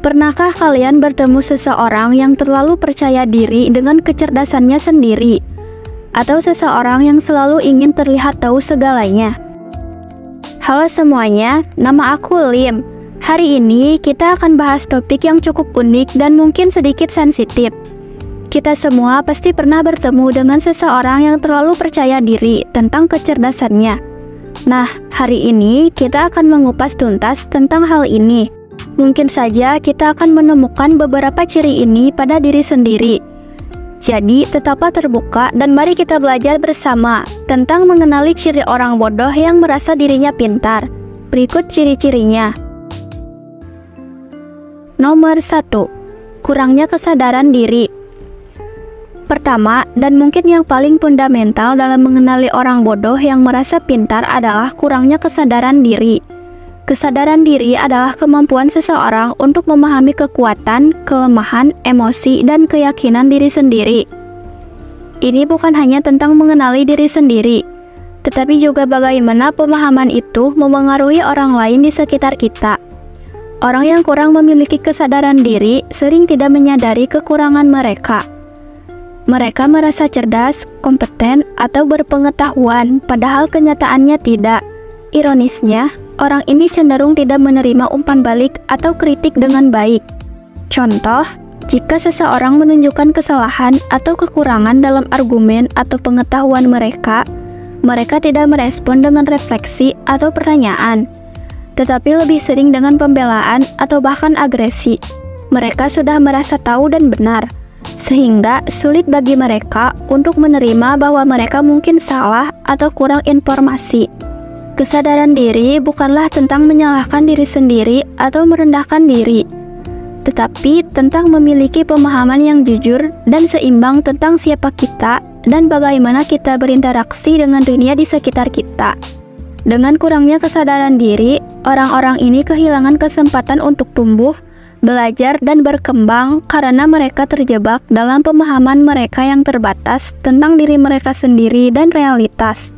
Pernahkah kalian bertemu seseorang yang terlalu percaya diri dengan kecerdasannya sendiri? Atau seseorang yang selalu ingin terlihat tahu segalanya? Halo semuanya, nama aku Lim. Hari ini kita akan bahas topik yang cukup unik dan mungkin sedikit sensitif. Kita semua pasti pernah bertemu dengan seseorang yang terlalu percaya diri tentang kecerdasannya. Nah, hari ini kita akan mengupas tuntas tentang hal ini. Mungkin saja kita akan menemukan beberapa ciri ini pada diri sendiri. Jadi, tetaplah terbuka dan mari kita belajar bersama tentang mengenali ciri orang bodoh yang merasa dirinya pintar. Berikut ciri-cirinya. Nomor 1. Kurangnya kesadaran diri. Pertama, dan mungkin yang paling fundamental dalam mengenali orang bodoh yang merasa pintar adalah kurangnya kesadaran diri. Kesadaran diri adalah kemampuan seseorang untuk memahami kekuatan, kelemahan, emosi, dan keyakinan diri sendiri. Ini bukan hanya tentang mengenali diri sendiri, tetapi juga bagaimana pemahaman itu memengaruhi orang lain di sekitar kita. Orang yang kurang memiliki kesadaran diri sering tidak menyadari kekurangan mereka. Mereka merasa cerdas, kompeten, atau berpengetahuan, padahal kenyataannya tidak. Ironisnya, orang ini cenderung tidak menerima umpan balik atau kritik dengan baik. Contoh, jika seseorang menunjukkan kesalahan atau kekurangan dalam argumen atau pengetahuan mereka tidak merespon dengan refleksi atau pertanyaan, tetapi lebih sering dengan pembelaan atau bahkan agresi. Mereka sudah merasa tahu dan benar, sehingga sulit bagi mereka untuk menerima bahwa mereka mungkin salah atau kurang informasi. Kesadaran diri bukanlah tentang menyalahkan diri sendiri atau merendahkan diri, tetapi tentang memiliki pemahaman yang jujur dan seimbang tentang siapa kita dan bagaimana kita berinteraksi dengan dunia di sekitar kita. Dengan kurangnya kesadaran diri, orang-orang ini kehilangan kesempatan untuk tumbuh, belajar, dan berkembang karena mereka terjebak dalam pemahaman mereka yang terbatas tentang diri mereka sendiri dan realitas.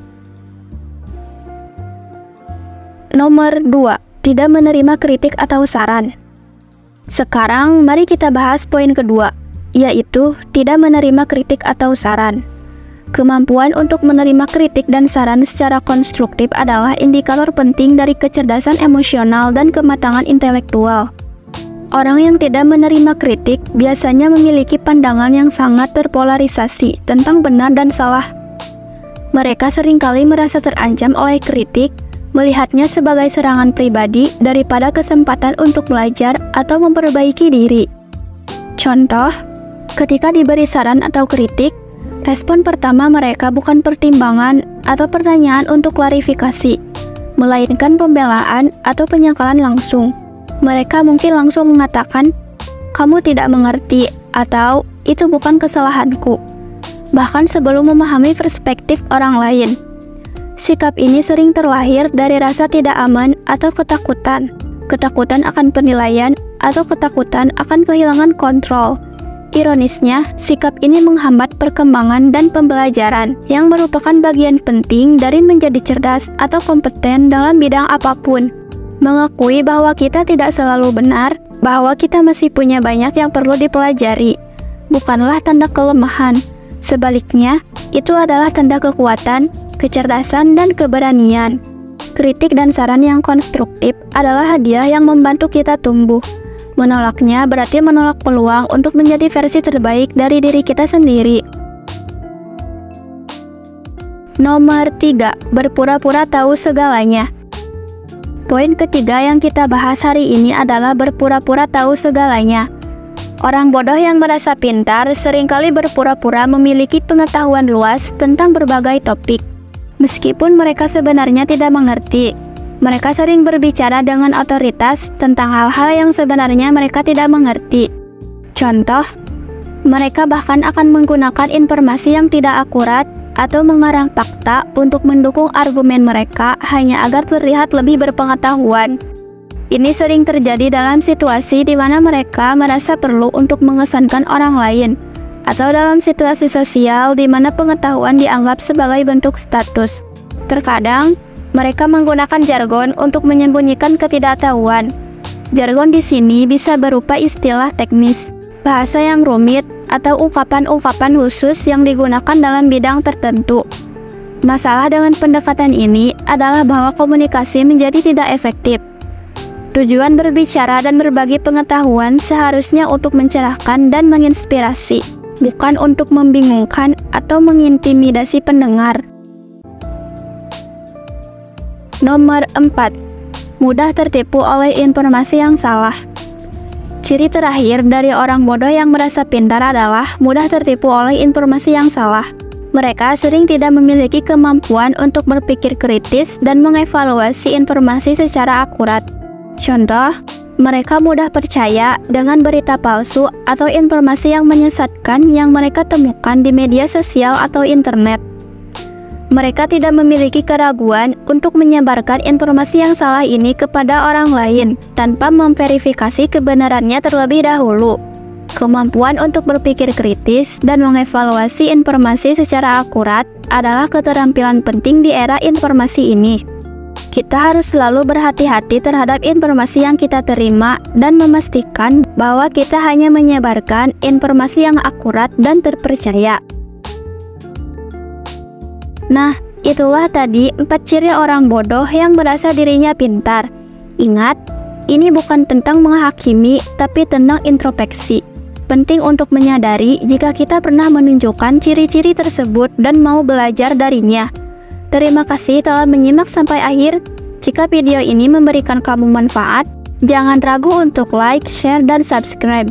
Nomor 2. Tidak menerima kritik atau saran. Sekarang, mari kita bahas poin kedua, yaitu tidak menerima kritik atau saran. Kemampuan untuk menerima kritik dan saran secara konstruktif adalah indikator penting dari kecerdasan emosional dan kematangan intelektual. Orang yang tidak menerima kritik biasanya memiliki pandangan yang sangat terpolarisasi tentang benar dan salah. Mereka seringkali merasa terancam oleh kritik, melihatnya sebagai serangan pribadi daripada kesempatan untuk belajar atau memperbaiki diri. Contoh, ketika diberi saran atau kritik, respon pertama mereka bukan pertimbangan atau pertanyaan untuk klarifikasi, melainkan pembelaan atau penyangkalan langsung. Mereka mungkin langsung mengatakan, "Kamu tidak mengerti," atau "Itu bukan kesalahanku," bahkan sebelum memahami perspektif orang lain. Sikap ini sering terlahir dari rasa tidak aman atau ketakutan akan penilaian, atau ketakutan akan kehilangan kontrol. Ironisnya, sikap ini menghambat perkembangan dan pembelajaran yang merupakan bagian penting dari menjadi cerdas atau kompeten dalam bidang apapun. Mengakui bahwa kita tidak selalu benar, bahwa kita masih punya banyak yang perlu dipelajari, bukanlah tanda kelemahan. Sebaliknya, itu adalah tanda kekuatan, kecerdasan, dan keberanian. Kritik dan saran yang konstruktif adalah hadiah yang membantu kita tumbuh. Menolaknya berarti menolak peluang untuk menjadi versi terbaik dari diri kita sendiri. Nomor 3. Berpura-pura tahu segalanya. Poin ketiga yang kita bahas hari ini adalah berpura-pura tahu segalanya. Orang bodoh yang merasa pintar seringkali berpura-pura memiliki pengetahuan luas tentang berbagai topik. Meskipun mereka sebenarnya tidak mengerti, mereka sering berbicara dengan otoritas tentang hal-hal yang sebenarnya mereka tidak mengerti. Contoh, mereka bahkan akan menggunakan informasi yang tidak akurat atau mengarang fakta untuk mendukung argumen mereka hanya agar terlihat lebih berpengetahuan. Ini sering terjadi dalam situasi di mana mereka merasa perlu untuk mengesankan orang lain, atau dalam situasi sosial di mana pengetahuan dianggap sebagai bentuk status. Terkadang, mereka menggunakan jargon untuk menyembunyikan ketidaktahuan. Jargon di sini bisa berupa istilah teknis, bahasa yang rumit, atau ungkapan-ungkapan khusus yang digunakan dalam bidang tertentu. Masalah dengan pendekatan ini adalah bahwa komunikasi menjadi tidak efektif. Tujuan berbicara dan berbagi pengetahuan seharusnya untuk mencerahkan dan menginspirasi, bukan untuk membingungkan atau mengintimidasi pendengar. Nomor 4. Mudah tertipu oleh informasi yang salah. Ciri terakhir dari orang bodoh yang merasa pintar adalah mudah tertipu oleh informasi yang salah. Mereka sering tidak memiliki kemampuan untuk berpikir kritis dan mengevaluasi informasi secara akurat. Contoh, mereka mudah percaya dengan berita palsu atau informasi yang menyesatkan yang mereka temukan di media sosial atau internet. Mereka tidak memiliki keraguan untuk menyebarkan informasi yang salah ini kepada orang lain tanpa memverifikasi kebenarannya terlebih dahulu. Kemampuan untuk berpikir kritis dan mengevaluasi informasi secara akurat adalah keterampilan penting di era informasi ini. Kita harus selalu berhati-hati terhadap informasi yang kita terima dan memastikan bahwa kita hanya menyebarkan informasi yang akurat dan terpercaya. Nah, itulah tadi 4 ciri orang bodoh yang merasa dirinya pintar. Ingat, ini bukan tentang menghakimi, tapi tentang introspeksi. Penting untuk menyadari jika kita pernah menunjukkan ciri-ciri tersebut dan mau belajar darinya. Terima kasih telah menyimak sampai akhir. Jika video ini memberikan kamu manfaat, jangan ragu untuk like, share, dan subscribe.